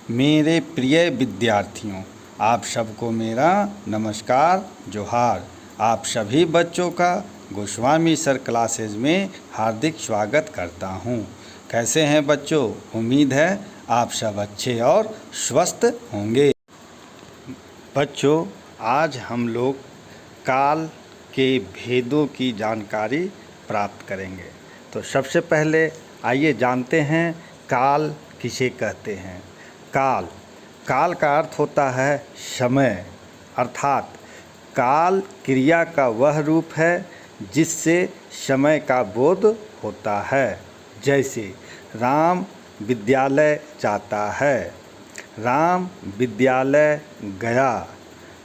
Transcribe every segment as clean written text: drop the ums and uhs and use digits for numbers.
मेरे प्रिय विद्यार्थियों, आप सबको मेरा नमस्कार जोहार। आप सभी बच्चों का गोस्वामी सर क्लासेज में हार्दिक स्वागत करता हूं। कैसे हैं बच्चों? उम्मीद है आप सब अच्छे और स्वस्थ होंगे। बच्चों, आज हम लोग काल के भेदों की जानकारी प्राप्त करेंगे। तो सबसे पहले आइए जानते हैं काल किसे कहते हैं। काल का अर्थ होता है समय, अर्थात काल क्रिया का वह रूप है जिससे समय का बोध होता है। जैसे राम विद्यालय जाता है, राम विद्यालय गया,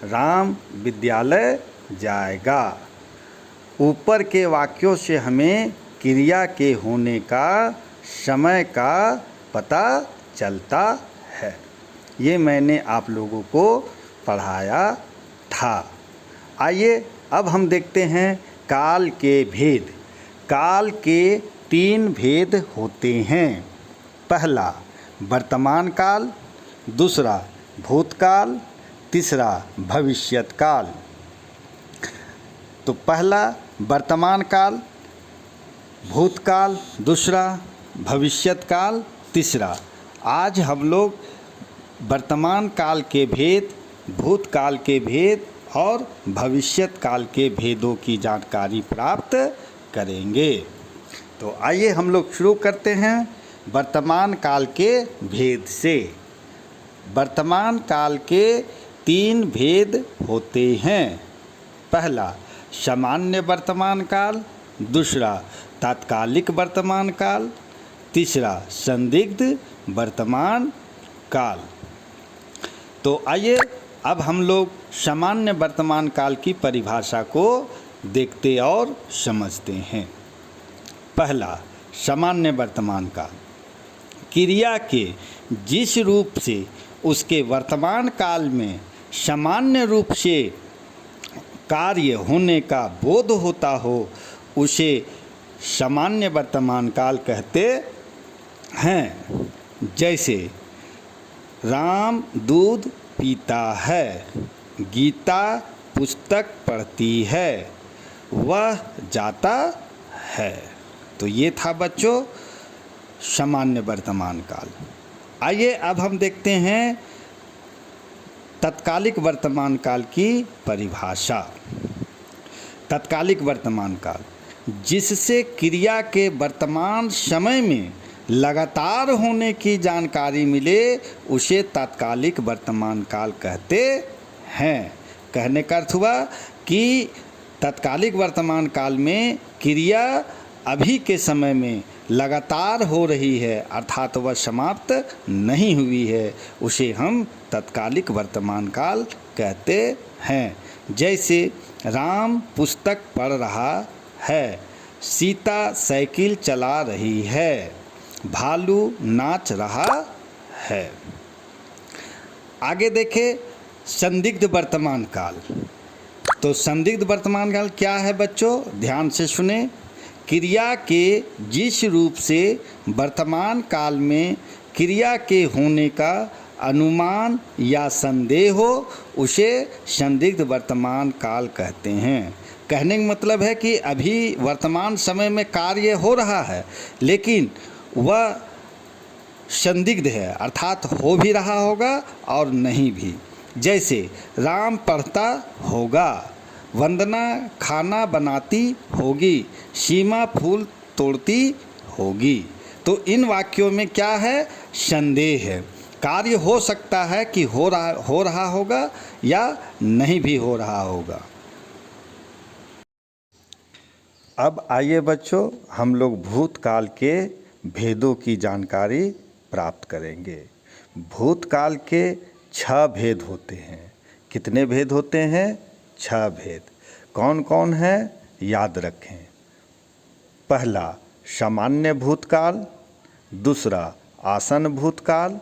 राम विद्यालय जाएगा। ऊपर के वाक्यों से हमें क्रिया के होने का समय का पता चलता है। ये मैंने आप लोगों को पढ़ाया था। आइए अब हम देखते हैं काल के भेद। काल के 3 भेद होते हैं। पहला वर्तमान काल, दूसरा भूतकाल, तीसरा भविष्यत काल। तो पहला वर्तमान काल, भूतकाल, दूसरा भविष्यत काल, तीसरा। आज हम लोग वर्तमान काल के भेद, भूतकाल के भेद और भविष्यत काल के भेदों की जानकारी प्राप्त करेंगे। तो आइए हम लोग शुरू करते हैं वर्तमान काल के भेद से। वर्तमान काल के 3 भेद होते हैं। पहला सामान्य वर्तमान काल, दूसरा तात्कालिक वर्तमान काल, तीसरा संदिग्ध वर्तमान काल। तो आइए अब हम लोग सामान्य वर्तमान काल की परिभाषा को देखते और समझते हैं। पहला सामान्य वर्तमान काल, क्रिया के जिस रूप से उसके वर्तमान काल में सामान्य रूप से कार्य होने का बोध होता हो, उसे सामान्य वर्तमान काल कहते हैं। जैसे राम दूध पीता है, गीता पुस्तक पढ़ती है, वह जाता है। तो ये था बच्चों सामान्य वर्तमान काल। आइए अब हम देखते हैं तत्कालिक वर्तमान काल की परिभाषा। तत्कालिक वर्तमान काल, जिससे क्रिया के वर्तमान समय में लगातार होने की जानकारी मिले, उसे तात्कालिक वर्तमान काल कहते हैं। कहने का अर्थ हुआ कि तात्कालिक वर्तमान काल में क्रिया अभी के समय में लगातार हो रही है, अर्थात वह समाप्त नहीं हुई है, उसे हम तत्कालिक वर्तमान काल कहते हैं। जैसे राम पुस्तक पढ़ रहा है, सीता साइकिल चला रही है, भालू नाच रहा है। आगे देखें संदिग्ध वर्तमान काल। तो संदिग्ध वर्तमान काल क्या है बच्चों? ध्यान से सुने। क्रिया के जिस रूप से वर्तमान काल में क्रिया के होने का अनुमान या संदेह हो, उसे संदिग्ध वर्तमान काल कहते हैं। कहने का मतलब है कि अभी वर्तमान समय में कार्य हो रहा है, लेकिन वह संदिग्ध है, अर्थात हो भी रहा होगा और नहीं भी। जैसे राम पढ़ता होगा, वंदना खाना बनाती होगी, सीमा फूल तोड़ती होगी। तो इन वाक्यों में क्या है? संदेह है। कार्य हो सकता है कि हो रहा होगा या नहीं भी हो रहा होगा। अब आइए बच्चों हम लोग भूतकाल के भेदों की जानकारी प्राप्त करेंगे। भूतकाल के 6 भेद होते हैं। कितने भेद होते हैं? 6 भेद। कौन कौन है? याद रखें। पहला सामान्य भूतकाल, दूसरा आसन भूतकाल,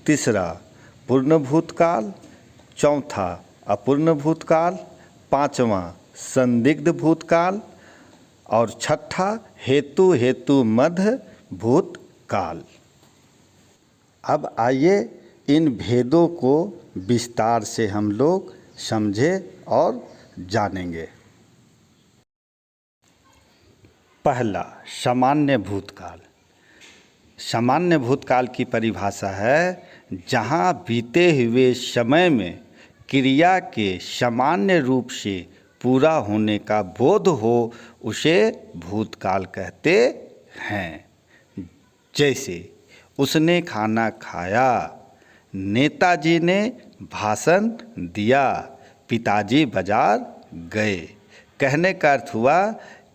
तीसरा पूर्ण भूतकाल, चौथा अपूर्ण भूतकाल, पांचवा संदिग्ध भूतकाल और छठा हेतु मध्य भूतकाल। अब आइए इन भेदों को विस्तार से हम लोग समझे और जानेंगे। पहला, सामान्य भूतकाल। सामान्य भूतकाल की परिभाषा है जहाँ बीते हुए समय में क्रिया के सामान्य रूप से पूरा होने का बोध हो, उसे भूतकाल कहते हैं। जैसे उसने खाना खाया, नेताजी ने भाषण दिया, पिताजी बाजार गए। कहने का अर्थ हुआ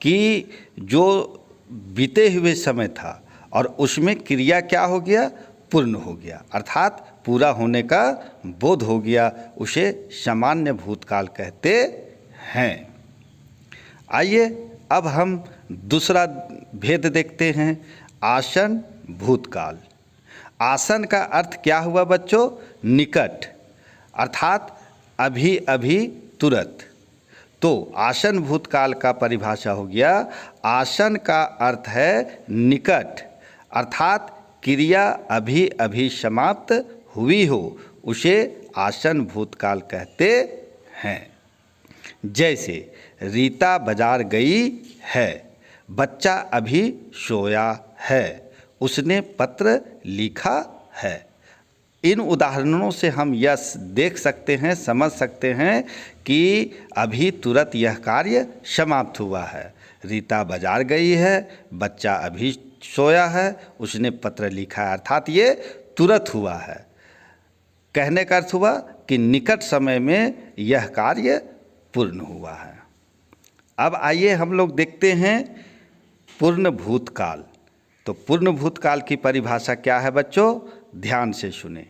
कि जो बीते हुए समय था और उसमें क्रिया क्या हो गया, पूर्ण हो गया, अर्थात पूरा होने का बोध हो गया, उसे सामान्य भूतकाल कहते हैं। आइए अब हम दूसरा भेद देखते हैं, आसन भूतकाल। आसन का अर्थ क्या हुआ बच्चों, निकट, अर्थात अभी अभी, तुरंत। तो आसन भूतकाल का परिभाषा हो गया, आसन का अर्थ है निकट, अर्थात क्रिया अभी अभी समाप्त हुई हो, उसे आसन भूतकाल कहते हैं। जैसे रीता बाजार गई है, बच्चा अभी सोया है, उसने पत्र लिखा है। इन उदाहरणों से हम यह देख सकते हैं, समझ सकते हैं कि अभी तुरंत यह कार्य समाप्त हुआ है। रीता बाजार गई है, बच्चा अभी सोया है, उसने पत्र लिखा है, अर्थात ये तुरंत हुआ है। कहने का अर्थ हुआ कि निकट समय में यह कार्य पूर्ण हुआ है। अब आइए हम लोग देखते हैं पूर्ण भूतकाल। तो पूर्ण भूतकाल की परिभाषा क्या है बच्चों, ध्यान से सुने।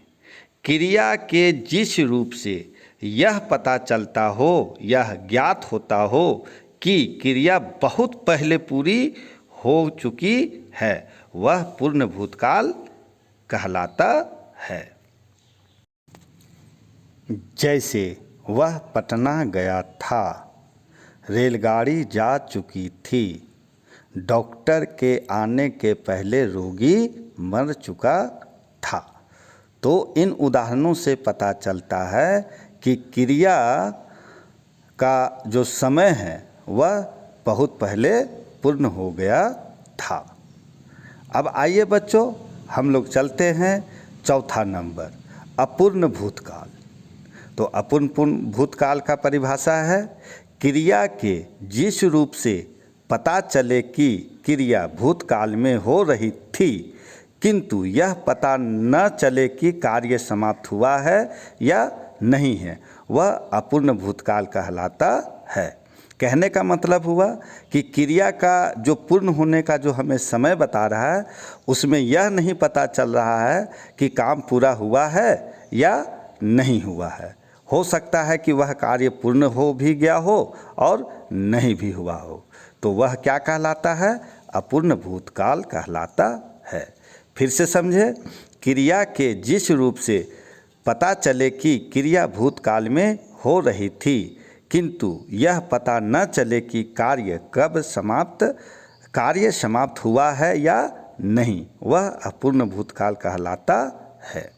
क्रिया के जिस रूप से यह पता चलता हो, यह ज्ञात होता हो कि क्रिया बहुत पहले पूरी हो चुकी है, वह पूर्ण भूतकाल कहलाता है। जैसे वह पटना गया था, रेलगाड़ी जा चुकी थी, डॉक्टर के आने के पहले रोगी मर चुका था। तो इन उदाहरणों से पता चलता है कि क्रिया का जो समय है वह बहुत पहले पूर्ण हो गया था। अब आइए बच्चों हम लोग चलते हैं चौथा नंबर, अपूर्ण भूतकाल। तो अपूर्ण भूतकाल का परिभाषा है, क्रिया के जिस रूप से पता चले कि क्रिया भूतकाल में हो रही थी, किंतु यह पता न चले कि कार्य समाप्त हुआ है या नहीं है, वह अपूर्ण भूतकाल कहलाता है। कहने का मतलब हुआ कि क्रिया का जो पूर्ण होने का जो हमें समय बता रहा है, उसमें यह नहीं पता चल रहा है कि काम पूरा हुआ है या नहीं हुआ है। हो सकता है कि वह कार्य पूर्ण हो भी गया हो और नहीं भी हुआ हो, तो वह क्या कहलाता है, अपूर्ण भूतकाल कहलाता है। फिर से समझे, क्रिया के जिस रूप से पता चले कि क्रिया भूतकाल में हो रही थी, किंतु यह पता न चले कि कार्य समाप्त हुआ है या नहीं, वह अपूर्ण भूतकाल कहलाता है।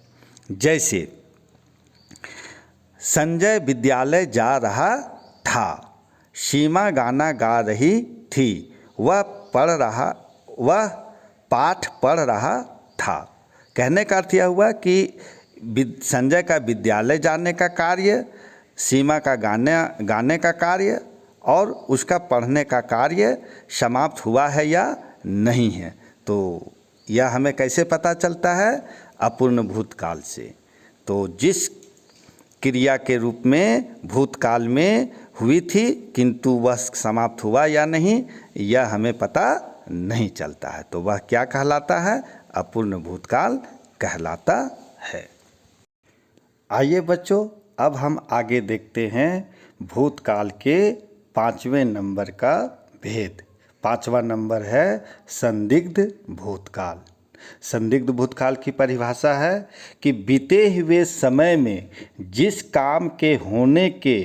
जैसे संजय विद्यालय जा रहा था, सीमा गाना गा रही थी, वह पाठ पढ़ रहा था। कहने का अर्थ यह हुआ कि संजय का विद्यालय जाने का कार्य, सीमा का गाने का कार्य और उसका पढ़ने का कार्य समाप्त हुआ है या नहीं है। तो यह हमें कैसे पता चलता है, अपूर्ण भूतकाल से। तो जिस क्रिया के रूप में भूतकाल में हुई थी, किंतु वह समाप्त हुआ या नहीं, यह हमें पता नहीं चलता है, तो वह क्या कहलाता है, अपूर्ण भूतकाल कहलाता है। आइए बच्चों अब हम आगे देखते हैं भूतकाल के 5वें नंबर का भेद। 5वां नंबर है संदिग्ध भूतकाल। संदिग्ध भूतकाल की परिभाषा है कि बीते हुए समय में जिस काम के होने के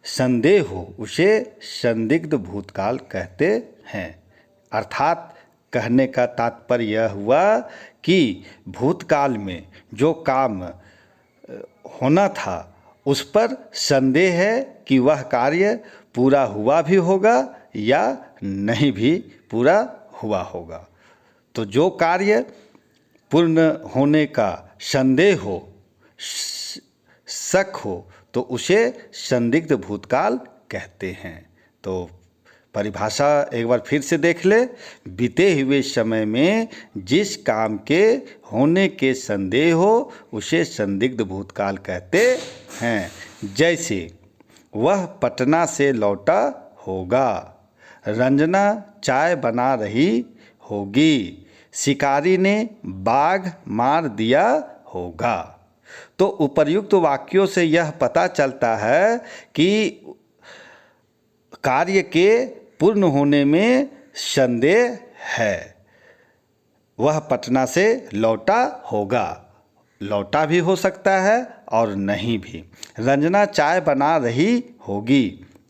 संदेह हो, उसे संदिग्ध भूतकाल कहते हैं। अर्थात कहने का तात्पर्य यह हुआ कि भूतकाल में जो काम होना था उस पर संदेह है कि वह कार्य पूरा हुआ भी होगा या नहीं भी पूरा हुआ होगा। तो जो कार्य पूर्ण होने का संदेह हो, शक हो, तो उसे संदिग्ध भूतकाल कहते हैं। तो परिभाषा एक बार फिर से देख ले। बीते हुए समय में जिस काम के होने के संदेह हो उसे संदिग्ध भूतकाल कहते हैं। जैसे वह पटना से लौटा होगा, रंजना चाय बना रही होगी, शिकारी ने बाघ मार दिया होगा। तो उपर्युक्त वाक्यों से यह पता चलता है कि कार्य के पूर्ण होने में संदेह है। वह पटना से लौटा होगा, लौटा भी हो सकता है और नहीं भी। रंजना चाय बना रही होगी,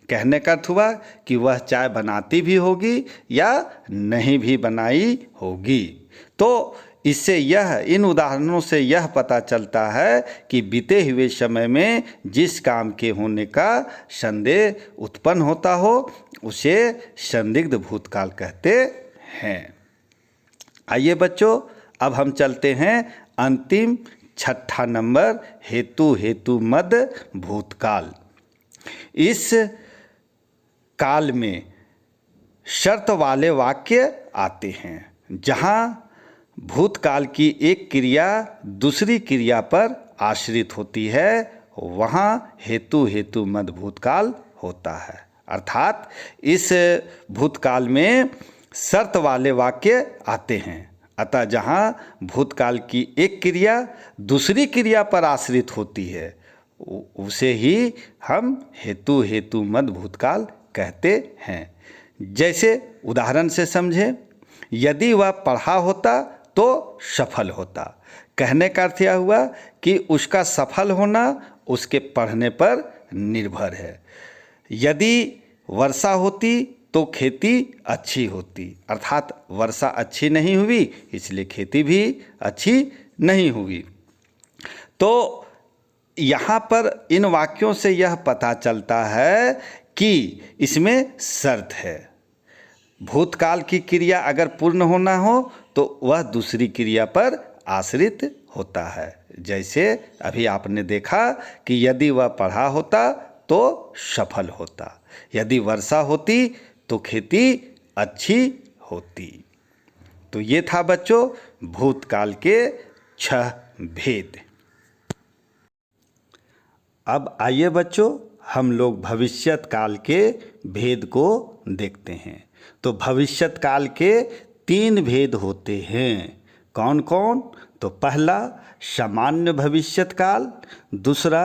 कहने का अर्थ हुआ कि वह चाय बनाती भी होगी या नहीं भी बनाई होगी। तो इससे इन उदाहरणों से यह पता चलता है कि बीते हुए समय में जिस काम के होने का संदेह उत्पन्न होता हो उसे संदिग्ध भूतकाल कहते हैं। आइए बच्चों, अब हम चलते हैं अंतिम छठा नंबर, हेतु मद भूतकाल। इस काल में शर्त वाले वाक्य आते हैं। जहाँ भूतकाल की एक क्रिया दूसरी क्रिया पर आश्रित होती है वहाँ हेतु मद भूतकाल होता है। अर्थात इस भूतकाल में शर्त वाले वाक्य आते हैं। अतः जहाँ भूतकाल की एक क्रिया दूसरी क्रिया पर आश्रित होती है उसे ही हम हेतु मद भूतकाल कहते हैं। जैसे उदाहरण से समझें, यदि वह पढ़ा होता तो सफल होता। कहने का अर्थ यह हुआ कि उसका सफल होना उसके पढ़ने पर निर्भर है। यदि वर्षा होती तो खेती अच्छी होती, अर्थात वर्षा अच्छी नहीं हुई इसलिए खेती भी अच्छी नहीं हुई। तो यहाँ पर इन वाक्यों से यह पता चलता है कि इसमें शर्त है। भूतकाल की क्रिया अगर पूर्ण होना हो तो वह दूसरी क्रिया पर आश्रित होता है। जैसे अभी आपने देखा कि यदि वह पढ़ा होता तो सफल होता, यदि वर्षा होती तो खेती अच्छी होती। तो ये था बच्चों भूतकाल के 6 भेद। अब आइए बच्चों हम लोग भविष्यत काल के भेद को देखते हैं। तो भविष्यत काल के 3 भेद होते हैं। कौन कौन? तो पहला सामान्य भविष्यत काल, दूसरा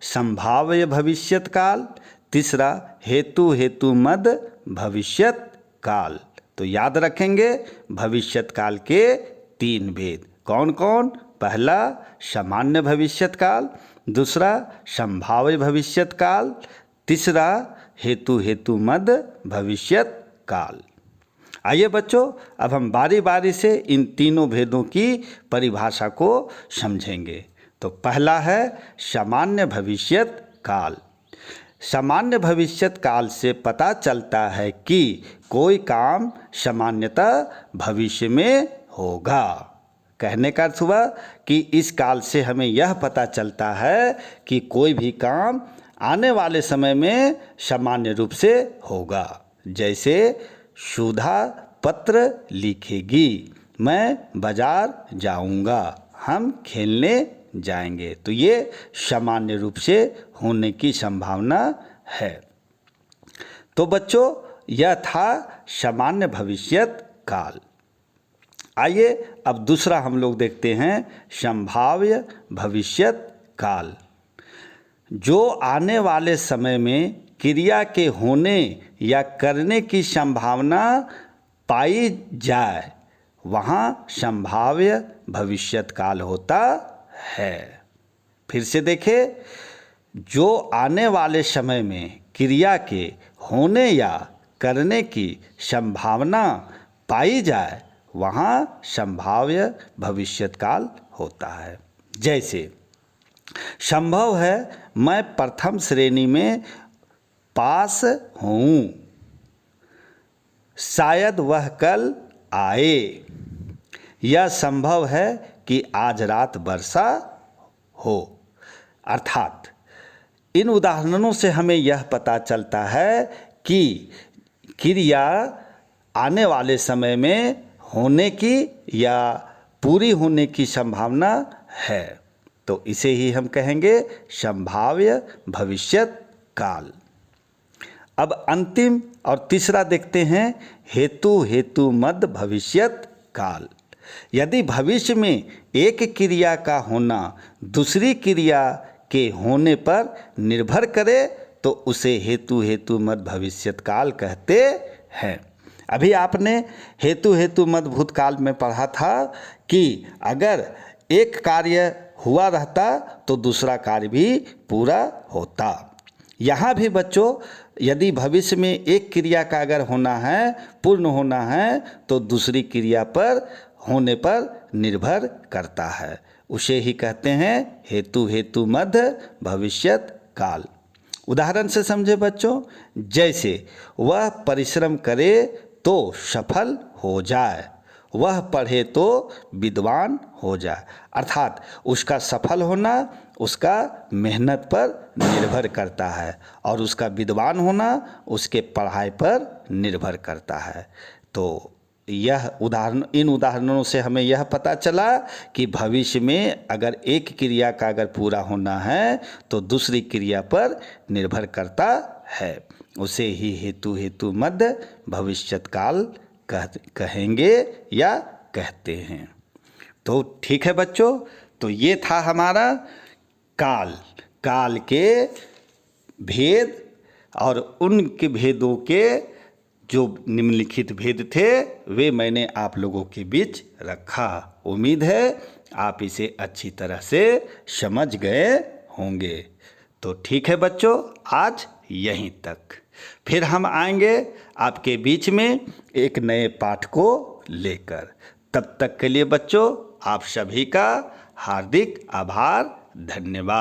संभाव्य भविष्यत काल, तीसरा हेतु मद भविष्यत काल। तो याद रखेंगे भविष्यत काल के 3 भेद। कौन कौन? पहला सामान्य भविष्यत काल, दूसरा संभाव्य भविष्यत काल, तीसरा हेतु मद भविष्यत काल। आइए बच्चों अब हम बारी बारी से इन तीनों भेदों की परिभाषा को समझेंगे। तो पहला है सामान्य भविष्यत काल। सामान्य भविष्यत काल से पता चलता है कि कोई काम सामान्यतः भविष्य में होगा। कहने का अर्थ हुआ कि इस काल से हमें यह पता चलता है कि कोई भी काम आने वाले समय में सामान्य रूप से होगा। जैसे सुधा पत्र लिखेगी, मैं बाजार जाऊंगा, हम खेलने जाएंगे। तो ये सामान्य रूप से होने की संभावना है। तो बच्चों यह था सामान्य भविष्यत काल। आइए अब दूसरा हम लोग देखते हैं संभाव्य भविष्यत काल। जो आने वाले समय में क्रिया के होने या करने की संभावना पाई जाए वहाँ संभाव्य भविष्यत काल होता है। फिर से देखें, जो आने वाले समय में क्रिया के होने या करने की संभावना पाई जाए वहाँ संभाव्य भविष्यत काल होता है। जैसे संभव है मैं प्रथम श्रेणी में पास हूँ, शायद वह कल आए। यह संभव है कि आज रात वर्षा हो। अर्थात इन उदाहरणों से हमें यह पता चलता है कि क्रिया आने वाले समय में होने की या पूरी होने की संभावना है, तो इसे ही हम कहेंगे संभाव्य भविष्यत काल। अब अंतिम और तीसरा देखते हैं हेतु मद भविष्यत काल। यदि भविष्य में एक क्रिया का होना दूसरी क्रिया के होने पर निर्भर करे तो उसे हेतु मद भविष्यत काल कहते हैं। अभी आपने हेतु मद भूतकाल में पढ़ा था कि अगर एक कार्य हुआ रहता तो दूसरा कार्य भी पूरा होता। यहाँ भी बच्चों यदि भविष्य में एक क्रिया का अगर होना है, पूर्ण होना है, तो दूसरी क्रिया पर होने पर निर्भर करता है। उसे ही कहते हैं हेतु मद भविष्यत काल। उदाहरण से समझे बच्चों, जैसे वह परिश्रम करे तो सफल हो जाए, वह पढ़े तो विद्वान हो जाए। अर्थात उसका सफल होना उसका मेहनत पर निर्भर करता है और उसका विद्वान होना उसके पढ़ाई पर निर्भर करता है। तो इन उदाहरणों से हमें यह पता चला कि भविष्य में अगर एक क्रिया का अगर पूरा होना है तो दूसरी क्रिया पर निर्भर करता है। उसे ही हेतु मद भविष्यत काल कहेंगे या कहते हैं। तो ठीक है बच्चों, तो ये था हमारा काल के भेद और उनके भेदों के जो निम्नलिखित भेद थे वे मैंने आप लोगों के बीच रखा। उम्मीद है आप इसे अच्छी तरह से समझ गए होंगे। तो ठीक है बच्चों, आज यहीं तक। फिर हम आएंगे आपके बीच में एक नए पाठ को लेकर। तब तक के लिए बच्चों आप सभी का हार्दिक आभार, धन्यवाद।